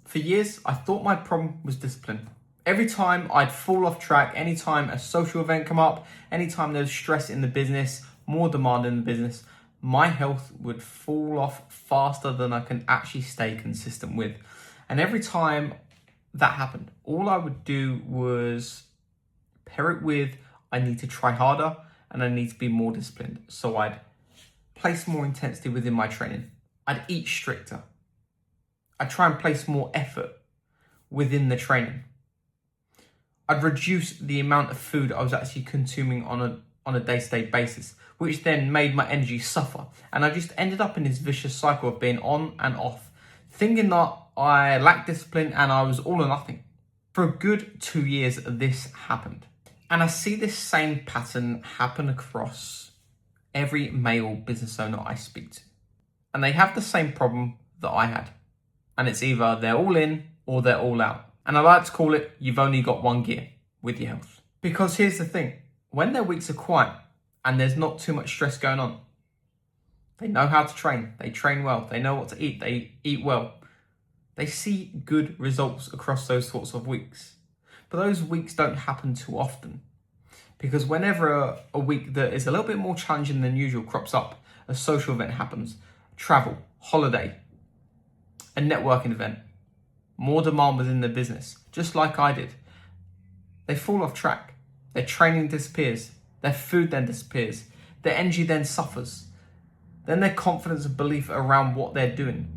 For years, I thought my problem was discipline. Every time I'd fall off track, anytime a social event come up, anytime there was stress in the business, more demand in the business, my health would fall off faster than I can actually stay consistent with. And every time that happened, all I would do was pair it with, I need to try harder and I need to be more disciplined. So I'd place more intensity within my training. I'd eat stricter. I'd try and place more effort within the training. I'd reduce the amount of food I was actually consuming on a day-to-day basis, which then made my energy suffer. And I just ended up in this vicious cycle of being on and off, thinking that I lacked discipline and I was all or nothing. For a good 2 years, this happened. And I see this same pattern happen across every male business owner I speak to. And they have the same problem that I had. And it's either they're all in or they're all out. And I like to call it, you've only got one gear with your health. Because here's the thing, when their weeks are quiet and there's not too much stress going on, they know how to train, they train well, they know what to eat, they eat well. They see good results across those sorts of weeks. But those weeks don't happen too often. Because whenever a week that is a little bit more challenging than usual crops up, a social event happens, travel, holiday, a networking event, more demand within the business, just like I did, they fall off track. Their training disappears. Their food then disappears. Their energy then suffers. Then their confidence and belief around what they're doing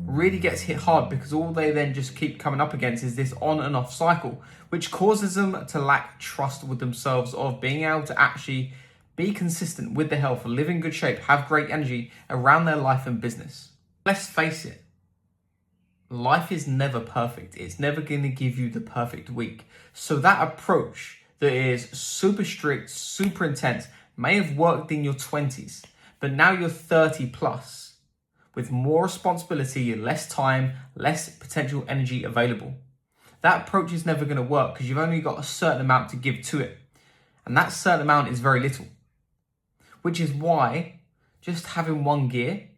really gets hit hard, because all they then just keep coming up against is this on and off cycle, which causes them to lack trust with themselves of being able to actually be consistent with their health, live in good shape, have great energy around their life and business. Let's face it, life is never perfect. It's never going to give you the perfect week. So that approach that is super strict, super intense, may have worked in your 20s, but now you're 30 plus with more responsibility, less time, less potential energy available. That approach is never going to work because you've only got a certain amount to give to it. And that certain amount is very little, which is why just having one gear,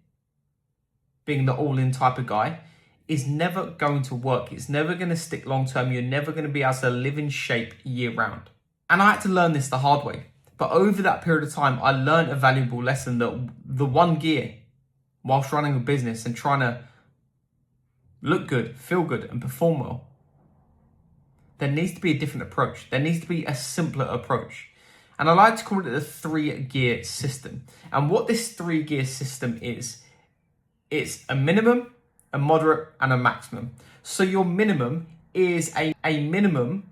being the all-in type of guy, is never going to work. It's never going to stick long term. You're never going to be able to live in shape year round. And I had to learn this the hard way. But over that period of time, I learned a valuable lesson that the one gear, whilst running a business and trying to look good, feel good, and perform well, there needs to be a different approach. There needs to be a simpler approach. And I like to call it the 3-gear system. And what this 3-gear system is, it's a minimum, a moderate, and a maximum. So your minimum is a minimum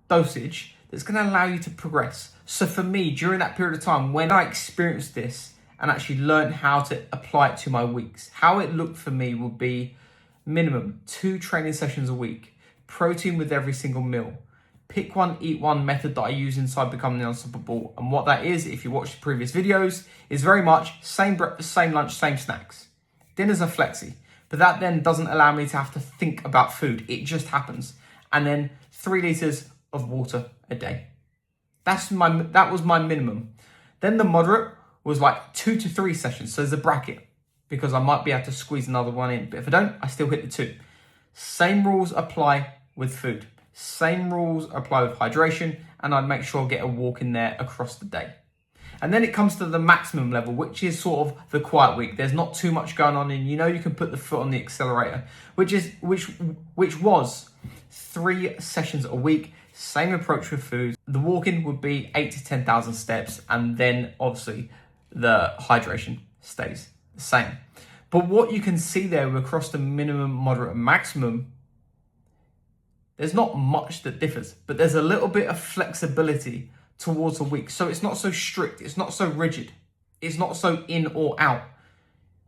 dosage that's going to allow you to progress. So for me, during that period of time, when I experienced this and actually learned how to apply it to my weeks, how it looked for me would be minimum 2 training sessions a week, protein with every single meal, pick one, eat one method that I use inside Becoming Unstoppable. And what that is, if you watch the previous videos, is very much same breakfast, same lunch, same snacks. Dinner's a flexi, but that then doesn't allow me to have to think about food. It just happens. And then 3 liters of water a day. That was my minimum. Then the moderate was like 2 to 3 sessions. So there's a bracket because I might be able to squeeze another one in. But if I don't, I still hit the 2. Same rules apply with food. Same rules apply with hydration. And I'd make sure I get a walk in there across the day. And then it comes to the maximum level, which is sort of the quiet week. There's not too much going on, and you know you can put the foot on the accelerator, which was 3 sessions a week. Same approach with food. The walking would be 8 to 10,000 steps, and then obviously the hydration stays the same. But what you can see there across the minimum, moderate, and maximum, there's not much that differs, but there's a little bit of flexibility towards a week. So it's not so strict, it's not so rigid, it's not so in or out.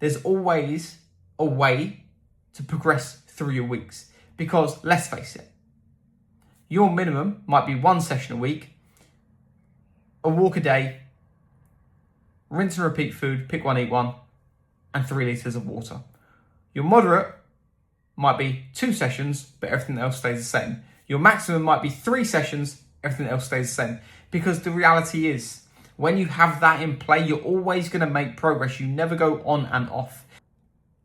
There's always a way to progress through your weeks, because let's face it, your minimum might be 1 session a week, a walk a day, rinse and repeat food, pick one, eat one, and 3 liters of water. Your moderate might be 2 sessions, but everything else stays the same. Your maximum might be 3 sessions, everything else stays the same. Because the reality is, when you have that in play, you're always going to make progress. You never go on and off.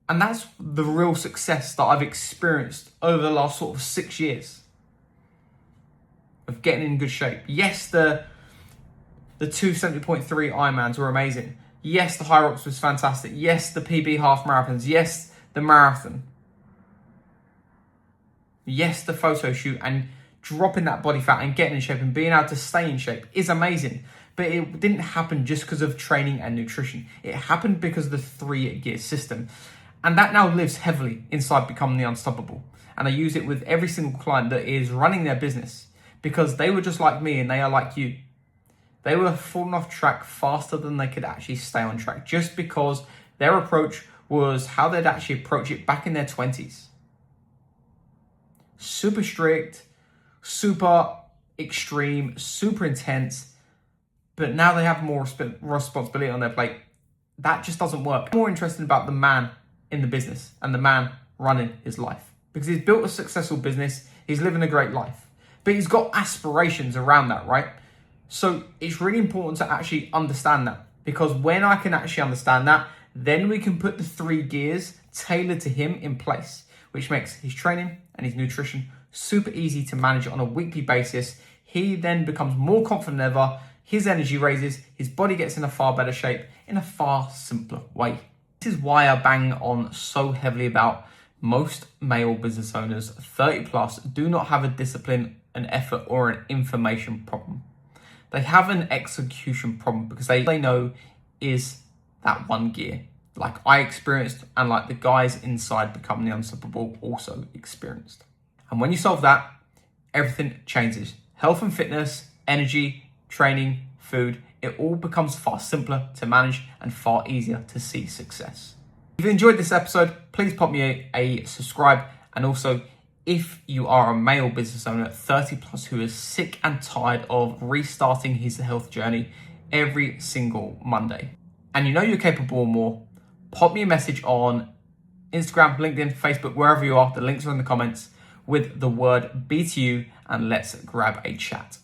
And that's the real success that I've experienced over the last sort of 6 years of getting in good shape. Yes, the 270.3 Ironmans were amazing. Yes, the Hyrox was fantastic. Yes, the PB half marathons. Yes, the marathon. Yes, the photo shoot and dropping that body fat and getting in shape and being able to stay in shape is amazing. But it didn't happen just because of training and nutrition. It happened because of the 3-gear system. And that now lives heavily inside Become the Unstoppable. And I use it with every single client that is running their business because they were just like me and they are like you. They were falling off track faster than they could actually stay on track just because their approach was how they'd actually approach it back in their 20s. Super strict, super extreme, super intense, but now they have more responsibility on their plate. That just doesn't work. I'm more interested about the man in the business and the man running his life because he's built a successful business, he's living a great life, but he's got aspirations around that, right? So it's really important to actually understand that because when I can actually understand that, then we can put the 3 gears tailored to him in place, which makes his training and his nutrition super easy to manage on a weekly basis. He then becomes more confident than ever, his energy raises, his body gets in a far better shape in a far simpler way. This is why I bang on so heavily about most male business owners, 30 plus, do not have a discipline, an effort, or an information problem. They have an execution problem because they know is that 1 gear. Like I experienced and like the guys inside Become the Unstoppable also experienced. And when you solve that, everything changes. Health and fitness, energy, training, food, it all becomes far simpler to manage and far easier to see success. If you enjoyed this episode, please pop me a subscribe. And also, if you are a male business owner 30 plus who is sick and tired of restarting his health journey every single Monday, and you know you're capable of more, pop me a message on Instagram, LinkedIn, Facebook, wherever you are. The links are in the comments with the word BTU and let's grab a chat.